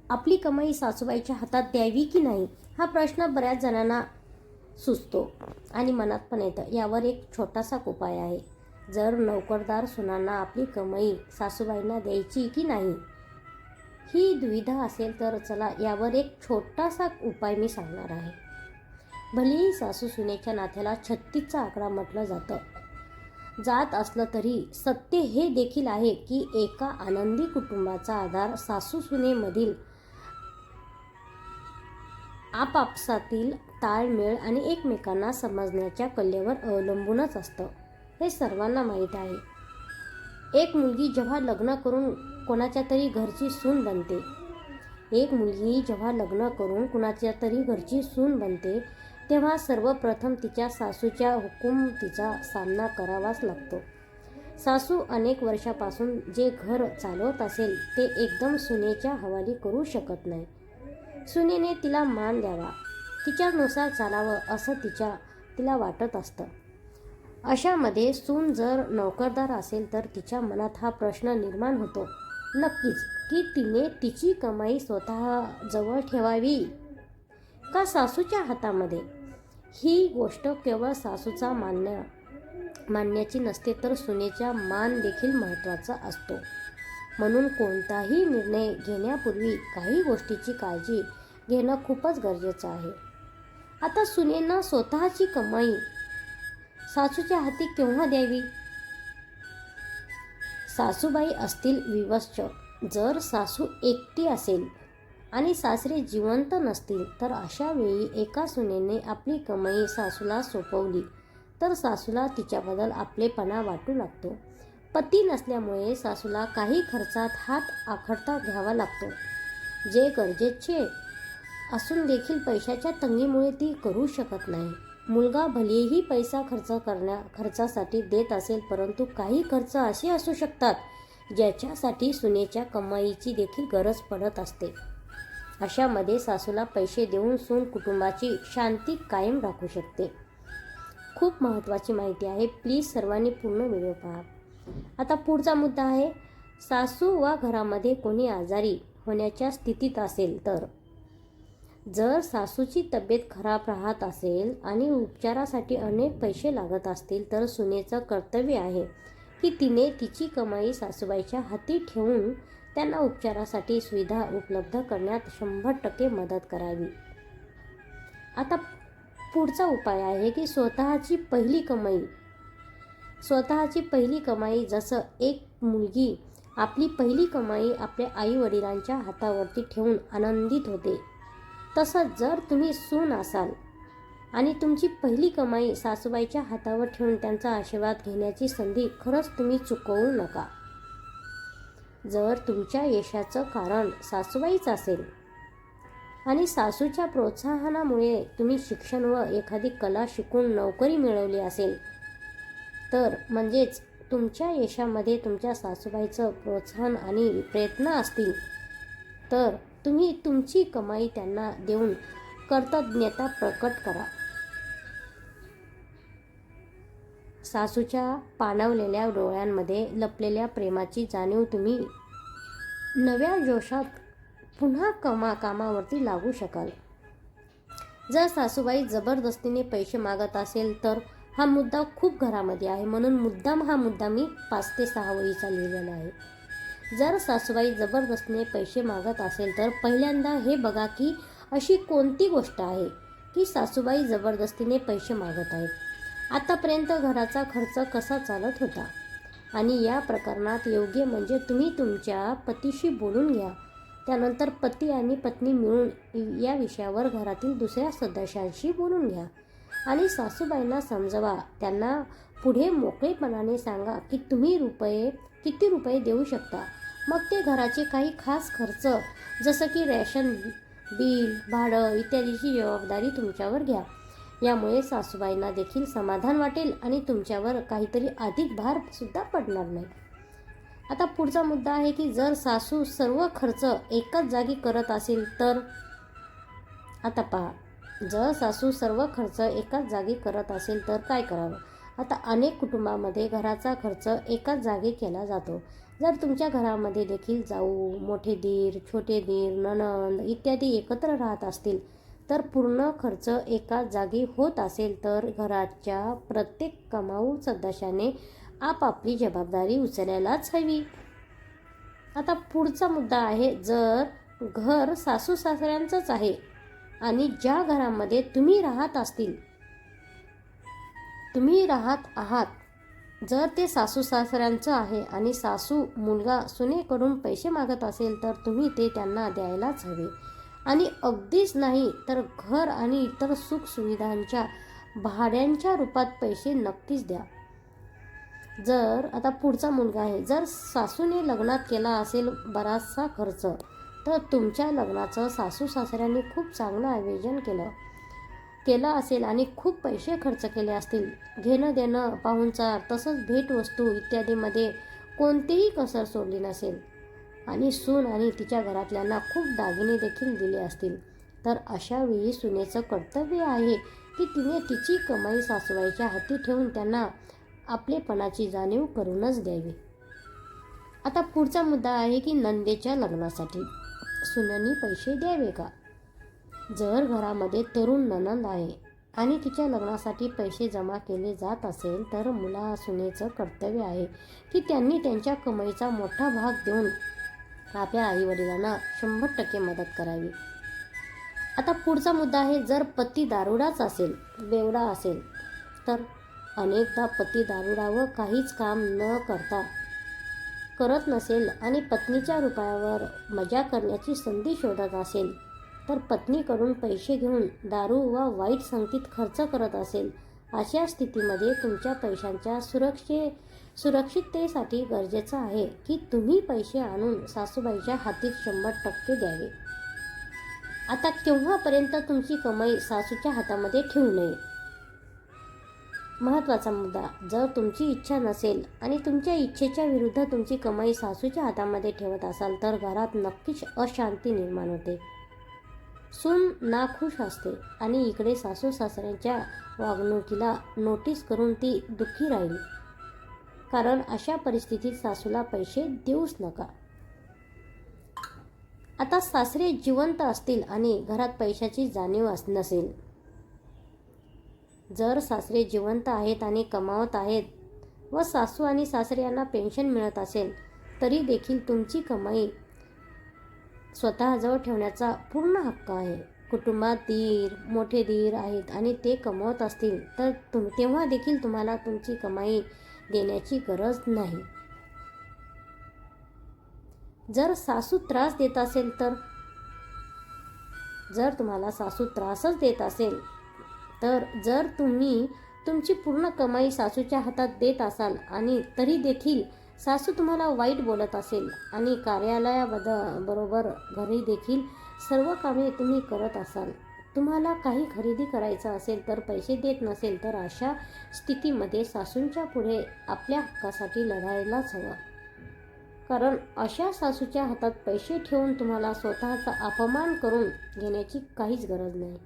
आपली कमाई सासूबाईच्या हातात द्यावी की नाही हा प्रश्न बऱ्याच जणांना सुचतो आणि मनात पण येतं. यावर एक छोटासा उपाय आहे. जर नोकरदार सुनांना आपली कमाई सासूबाईंना द्यायची की नाही ही दुविधा असेल तर चला यावर एक छोटासा उपाय मी सांगणार आहे. भलेही सासू सुनेच्या नात्याला 36चा आकडा म्हटलं जात असलं तरी सत्य हे देखील आहे की एका आनंदी कुटुंबाचा आधार सासू सुनेमधील आपापसातील ताळमेळ आणि एकमेकांना समजण्याच्या कलेवर अवलंबूनच असतं. हे सर्वांना माहीत आहे. एक मुलगी जेव्हा लग्न करून कोणाच्या तरी घरची सून बनते तेव्हा सर्वप्रथम तिच्या सासूच्या हुकूमतीचा सामना करावाच लागतो. सासू अनेक वर्षापासून जे घर चालवत असेल ते एकदम सुनेच्या हवाली करू शकत नाही. सुनेने तिला मान द्यावा, तिच्यानुसार चालावं असं तिला वाटत असतं. अशामध्ये सून जर नोकरदार असेल तर तिच्या मनात हा प्रश्न निर्माण होतो नक्कीच की तिने तिची कमाई स्वतः जवळ ठेवावी का सासूच्या हातामध्ये. ही गोष्ट केवळ सासूचा मानण्याची नसते तर सुनेचा मान देखील महत्त्वाचा असतो. म्हणून कोणताही निर्णय घेण्यापूर्वी काही गोष्टीची काळजी घेणं खूपच गरजेचं आहे. आता सुनेनं स्वतःची कमाई सासूच्या हाती केव्हा द्यावी. सासूबाई असतील विवश, जर सासू एकटी असेल आणि सासरे जिवंत नसतील तर अशा वेळी एका सुनेने आपली कमाई सासूला सोपवली तर सासूला तिच्याबद्दल आपलेपणा वाटू लागतो. पती नसल्यामुळे सासूला काही खर्चात हात आखडता घ्यावा लागतो जे गरजेचे असून देखील पैशाच्या तंगीमुळे ती करू शकत नाही. मुलगा भलेही पैसा खर्चासाठी देत असेल परंतु काही खर्च असे असू शकतात ज्याच्यासाठी सुनेच्या कमाईची देखील गरज पडत असते. अशामध्ये सासूला पैसे देऊन सून कुटुंबाची शांती कायम राखू शकते. खूप महत्त्वाची माहिती आहे. प्लीज सर्वांनी पूर्ण व्हिडिओ पहा. आता पुढचा मुद्दा आहे, सासू वा घरामध्ये कोणी आजारी होण्याच्या स्थितीत असेल तर. जर सासूची तब्येत खराब राहत असेल आणि उपचारासाठी अनेक पैसे लागत असतील तर सुनेचं कर्तव्य आहे की तिने तिची कमाई सासूबाईच्या हाती ठेवून त्यांना उपचारासाठी सुविधा उपलब्ध करण्यात 100% मदत करावी. आता पुढचा उपाय आहे की स्वतःची पहिली कमाई. जसं एक मुलगी आपली पहिली कमाई आपल्या आई-वडिलांच्या हातावरती ठेवून आनंदित होते तसंच जर तुम्ही सून असाल आणि तुमची पहिली कमाई सासूबाईच्या हातावर ठेवून त्यांचा आशीर्वाद घेण्याची संधी खरंच तुम्ही चुकवू नका. जर तुमच्या यशाचं कारण सासूबाईच असेल आणि सासूच्या प्रोत्साहनामुळे तुम्ही शिक्षण व एखादी कला शिकून नोकरी मिळवली असेल तर म्हणजेच तुमच्या यशामध्ये तुमच्या सासूबाईचं प्रोत्साहन आणि प्रयत्न असतील तर तुम्ही तुमची कमाई त्यांना देऊन कृतज्ञता प्रकट करा. सासूच्या पाणावलेल्या डोळ्यांमध्ये लपलेल्या प्रेमाची जाणीव तुम्ही नव्या जोशात पुन्हा कामावरती लागू शकाल. जर सासूबाई जबरदस्तीने पैसे मागत असेल तर हा मुद्दा खूप घरामध्ये आहे म्हणून हा मुद्दा मी 5 ते 6 वळीचा लिहिलेला आहे. जर सासूबाई जबरदस्तीने पैसे मागत असेल तर पहिल्यांदा हे बघा की अशी कोणती गोष्ट आहे की सासूबाई जबरदस्तीने पैसे मागत आहेत. आतापर्यंत घराचा खर्च कसा चालत होता आणि या प्रकरणात योग्य म्हणजे तुम्ही तुमच्या पतीशी बोलून घ्या. त्यानंतर पती आणि पत्नी मिळून या विषयावर घरातील दुसऱ्या सदस्यांशी बोलून घ्या आणि सासूबाईंना समजवा. त्यांना पुढे मोकळेपणाने सांगा की तुम्ही किती रुपये देऊ शकता. मग ते घराचे काही खास खर्च जसं की रेशन बिल, भाडं इत्यादीची जबाबदारी तुमच्यावर घ्या. यामुळे सासूबाईंना देखील समाधान वाटेल आणि तुमच्यावर काहीतरी अधिक भार सुद्धा पडणार नाही. आता पुढचा मुद्दा आहे की जर सासू सर्व खर्च एकाच जागी करत असेल तर. आता पहा, जर सासू सर्व खर्च एकाच जागी करत असेल तर काय करावं. आता अनेक कुटुंबामध्ये घराचा खर्च एकाच जागी केला जातो जर तुमच्या घरामध्ये देखील जाऊ, मोठे दीर, छोटे दीर, नणंद इत्यादी एकत्र राहत असतील तर पूर्ण खर्च एकाच जागी होत असेल तर घराच्या प्रत्येक कमावू सदस्याने आपापली जबाबदारी उचलायलाच हवी. आता पुढचा मुद्दा आहे, जर घर सासू सासऱ्यांचंच आहे आणि ज्या घरामध्ये तुम्ही राहत आहात जर ते सासू सासऱ्यांचं आहे आणि सासू मुलगा सुनेकडून पैसे मागत असेल तर तुम्ही ते त्यांना द्यायलाच हवे. आणि अगदीच नाही तर घर आणि इतर सुखसुविधांच्या भाड्यांच्या रूपात पैसे नक्कीच द्या. जर आता पुढचा मुलगा आहे, जर सासूने लग्नात केला असेल बराचसा खर्च तर तुमच्या लग्नाचं सासू सासऱ्यांनी खूप चांगलं आयोजन केलं असेल आणि खूप पैसे खर्च केले असतील. घेणं देणं, पाहुणचार तसंच भेटवस्तू इत्यादीमध्ये कोणतीही कसर सोडली नसेल आणि सून आणि तिच्या घरातल्यांना खूप दागिने देखील दिले असतील तर अशा वेळी सुनेचं कर्तव्य आहे की तिने तिची कमाई सासूबाईच्या हाती ठेवून त्यांना आपलेपणाची जाणीव करूनच द्यावी. आता पुढचा मुद्दा आहे की नंदेच्या लग्नासाठी सुनेनी पैसे द्यावे का? जर घरामध्ये तरुण नणंद आहे आणि तिच्या लग्नासाठी पैसे जमा केले जात असेल तर मुला सुनेचं कर्तव्य आहे की त्यांनी त्यांच्या कमाईचा मोठा भाग देऊन आपल्या आईवडिलांना 100% मदत करावी. आता पुढचा मुद्दा आहे, जर पती दारुडाच असेल, बेवडा असेल तर अनेकदा पती दारुडा व काहीच काम न करत नसेल आणि पत्नीच्या रुपयावर मजा करण्याची संधी शोधत असेल तर पत्नीकडून पैसे घेऊन दारू व वाईट संगतीत खर्च करत असेल, अशा स्थितीमध्ये तुमच्या पैशांच्या सुरक्षिततेसाठी गरजेचं आहे की तुम्ही पैसे आणून सासूबाईच्या हातीत 100% द्यावे. आता केव्हापर्यंत तुमची कमाई सासूच्या हातामध्ये ठेवू नये. महत्त्वाचा मुद्दा, जर तुमची इच्छा नसेल आणि तुमच्या इच्छेच्या विरुद्ध तुमची कमाई सासूच्या हातामध्ये ठेवत असाल तर घरात नक्कीच अशांती निर्माण होते. सून नाखुश असते आणि इकडे सासू सासऱ्यांच्या वागणुकीला नोटीस करून ती दुःखी राहील. कारण अशा परिस्थितीत सासूला पैसे देऊच नका. आता सासरे जिवंत असतील आणि घरात पैशाची जाणीव नसेल. जर सासरे जिवंत आहेत आणि कमावत आहेत व सासू आणि सासरे यांना पेन्शन मिळत असेल तरी देखील तुमची कमाई स्वतःजवळ ठेवण्याचा पूर्ण हक्क आहे. कुटुंबात मोठे दीर आहेत आणि ते कमवत असतील तर तेव्हा देखील तुम्हाला तुमची कमाई देण्याची गरज नाही. जर सासू त्रास देत असेल तर जर तुम्हाला सासू त्रासच देत असेल तर जर तुम्ही तुमची पूर्ण कमाई सासूच्या हातात देत असाल आणि तरी देखील सासू तुम्हाला वाईट बोलत असेल आणि कार्यालयाबरोबर घरी देखील सर्व कामे तुम्ही करत असाल, तुम्हाला काही खरेदी करायचं असेल तर पैसे देत नसेल तर अशा स्थितीमध्ये सासूंच्या पुढे आपल्या हक्कासाठी लढायलाच हवं. कारण अशा सासूच्या हातात पैसे ठेवून तुम्हाला स्वतःचा अपमान करून घेण्याची काहीच गरज नाही.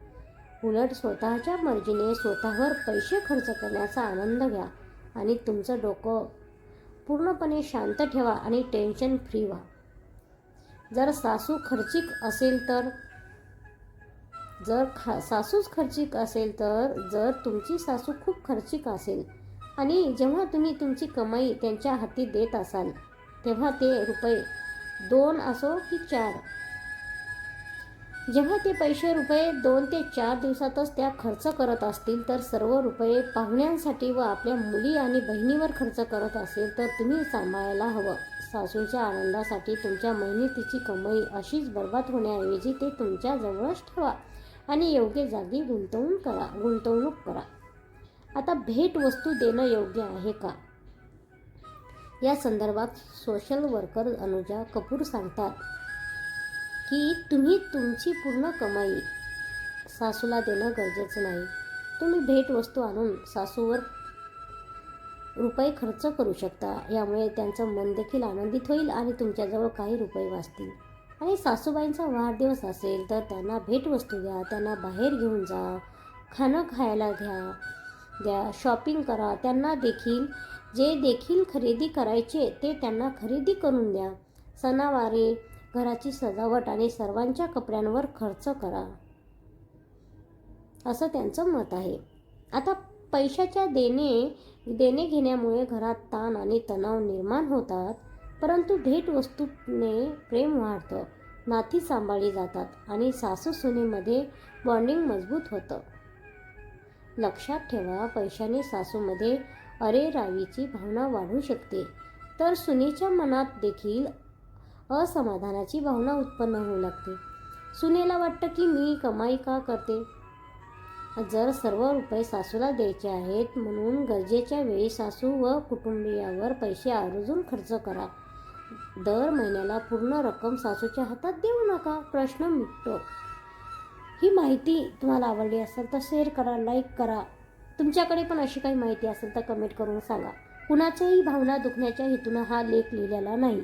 उलट स्वतःच्या मर्जीने स्वतःवर पैसे खर्च करण्याचा आनंद घ्या आणि तुमचं डोकं पूर्णपणे शांत ठेवा आणि टेन्शन फ्री व्हा. जर सासू खर्चिक असेल तर सासूच खर्चिक असेल तर जर तुमची सासू खूप खर्चिक असेल आणि जेव्हा तुम्ही तुमची कमाई त्यांच्या हाती देत असाल तेव्हा ते रुपये 2 असो की 4, जेव्हा ते पैसे रुपये 2 ते 4 दिवसातच त्या खर्च करत असतील तर सर्व रुपये पाहुण्यांसाठी व आपल्या मुली आणि बहिणीवर खर्च करत असेल तर तुम्ही सांभाळायला हवं. सासूच्या आनंदासाठी तुमच्या मेहनतीची कमाई अशीच बर्बाद होण्याऐवजी ते तुमच्या जवळच ठेवा आणि योग्य जागी गुंतवणूक करा. आता भेटवस्तू देणं योग्य आहे का? या संदर्भात सोशल वर्कर अनुजा कपूर सांगतात की तुम्ही तुमची पूर्ण कमाई सासूला देणं गरजेचं नाही. तुम्ही भेटवस्तू आणून सासूवर रुपये खर्च करू शकता. यामुळे त्यांचं मन देखील आनंदित होईल आणि तुमच्याजवळ काही रुपये वाचतील. आणि सासूबाईंचा वाढदिवस असेल तर त्यांना भेटवस्तू द्या, त्यांना बाहेर घेऊन जा, खाणं खायला द्या, शॉपिंग करा. त्यांना देखील जे देखील खरेदी करायचे ते त्यांना खरेदी करून द्या. सणावारी घराची सजावट आणि सर्वांच्या कपड्यांवर खर्च करा, असं त्यांचं मत आहे. आता पैशाच्या देणे घेण्यामुळे घरात ताण आणि तणाव निर्माण होतात, परंतु भेटवस्तूने प्रेम वाढतं, नाती सांभाळली जातात आणि सासू सुनेमध्ये बॉन्डिंग मजबूत होतं. लक्षात ठेवा, पैशाने सासूमध्ये अरेरावीची भावना वाढू शकते, तर सुनेच्या मनात देखील असमाधानाची भावना उत्पन्न होऊ लागते. सुनेला वाटतं की मी कमाई का करते. जर सर्व रुपये सासूला द्यायचे आहेत म्हणून गरजेच्या वेळी सासू व कुटुंबियावर पैसे आवर्जून खर्च करा. दर महिन्याला पूर्ण रक्कम सासूच्या हातात देऊ नका. प्रश्न मिटतो. ही माहिती तुम्हाला आवडली असेल तर शेअर करा, लाईक करा. तुमच्याकडे पण अशी काही माहिती असेल तर कमेंट करून सांगा. कुणाच्याही भावना दुखण्याच्या हेतून हा लेख लिहिलेला नाही.